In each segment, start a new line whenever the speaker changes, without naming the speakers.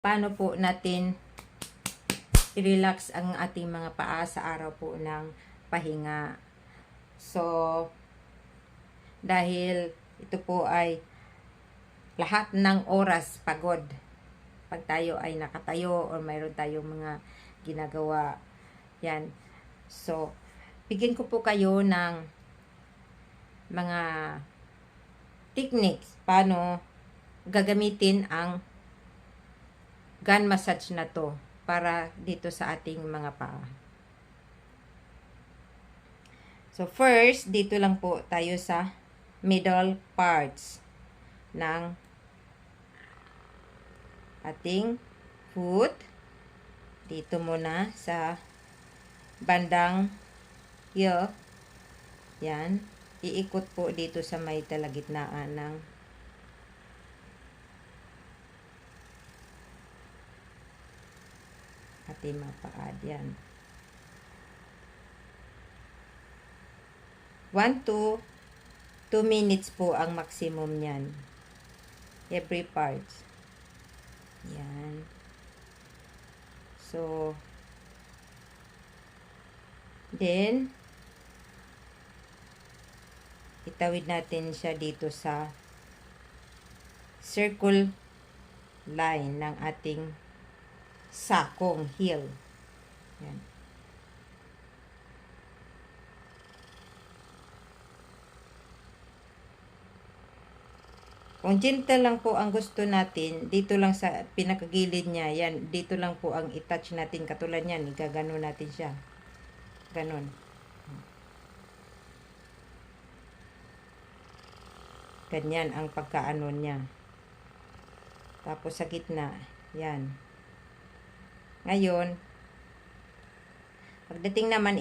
paano po natin i-relax ang ating mga paa sa araw po ng pahinga. So, dahil ito po ay lahat ng oras pagod. Pag tayo ay nakatayo o mayroon tayong mga ginagawa. Yan. So, bigyan ko po kayo ng mga techniques paano gagamitin ang gun massage na to para dito sa ating mga paa. So first, dito lang po tayo sa middle parts ng ating foot. Dito muna sa bandang heel. Yan. Iikot po dito sa may talagitnaan ng ating mga paa. Yan. 1 to 2 minutes po ang maximum niyan. Every part. Yan. So, then, itawid natin siya dito sa circle line ng ating sakong heel. Yan. Kung gentle lang po ang gusto natin, dito lang sa pinakagilid niya, yan, dito lang po ang i-touch natin. Katulad yan, igagano natin siya. Ganon. Ganyan ang pagkaano niya. Tapos sa gitna, yan. Ngayon, pagdating naman,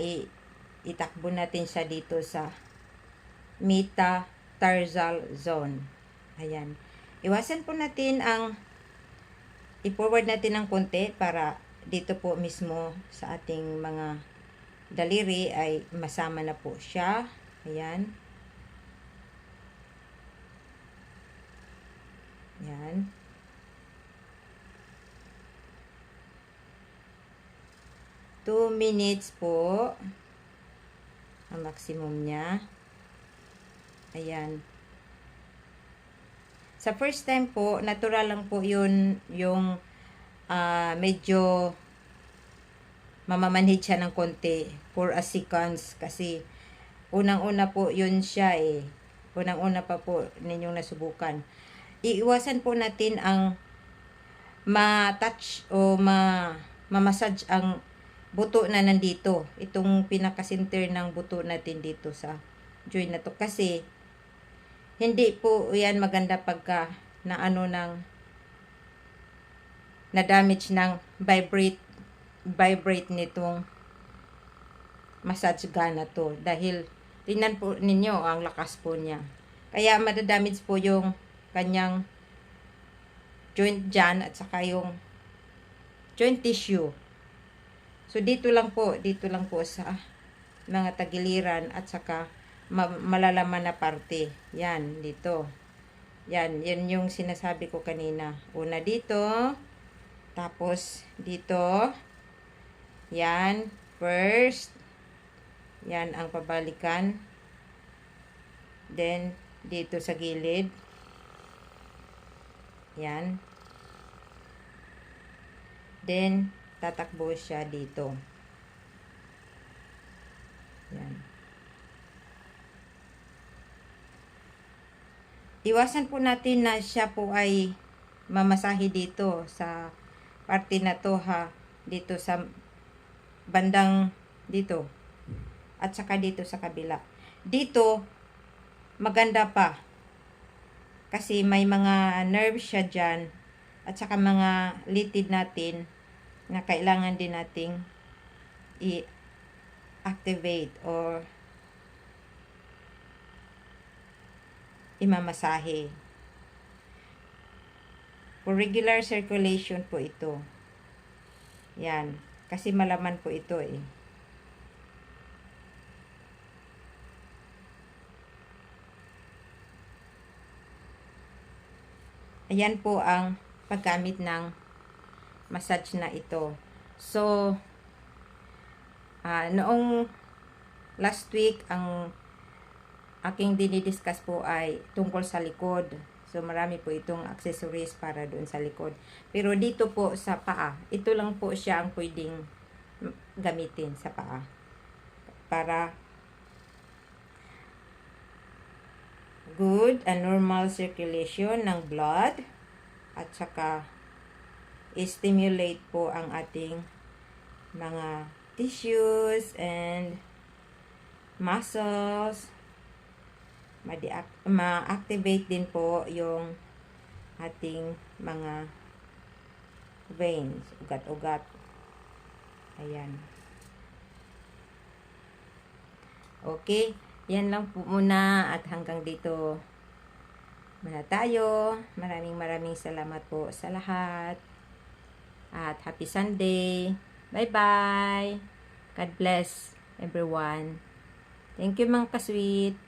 itakbo natin siya dito sa metatarsal zone. Ayan. Iwasan po natin ang i-forward natin ng konti para dito po mismo sa ating mga daliri ay masama na po siya. Ayan. Ayan. Two minutes po ang maximum niya. Ayan. Sa first time po, natural lang po yun yung medyo mamamanhid siya ng konti for a seconds kasi unang-una po yun siya eh. Unang-una pa po ninyong nasubukan. Iiwasan po natin ang ma-touch o ma-massage ang buto na nandito. Itong pinaka-center ng buto natin dito sa joint na to kasi hindi po yan maganda pagka na damage ng vibrate nitong massage gun na to. Dahil, tingnan po ninyo ang lakas po niya. Kaya madadamage po yung kanyang joint dyan at saka yung joint tissue. So, dito lang po sa mga tagiliran at saka malalaman na parte. Yan, dito. Yan yung sinasabi ko kanina. Una dito, tapos dito. Yan, first. Yan ang pabalikan. Then, dito sa gilid. Yan. Then, tatakbo siya dito. Yan. Iwasan po natin na siya po ay mamasahe dito sa parte na to ha. Dito sa bandang dito. At saka dito sa kabila. Dito, maganda pa. Kasi may mga nerves siya dyan. At saka mga litid natin na kailangan din nating i-activate or imamasahe. For regular circulation po ito. Yan. Kasi malaman po ito eh. Ayan po ang paggamit ng massage na ito. So, noong last week, ang aking dinidiscuss po ay tungkol sa likod. So, marami po itong accessories para doon sa likod. Pero dito po sa paa, ito lang po siya ang pwedeng gamitin sa paa. Para good and normal circulation ng blood at saka stimulate po ang ating mga tissues and muscles. Ma-activate din po yung ating mga veins, ugat-ugat. Ayan. Okay, yan lang po muna at hanggang dito muna tayo. Maraming salamat po sa lahat. At happy Sunday. Bye-bye. God bless everyone. Thank you mga ka-sweet.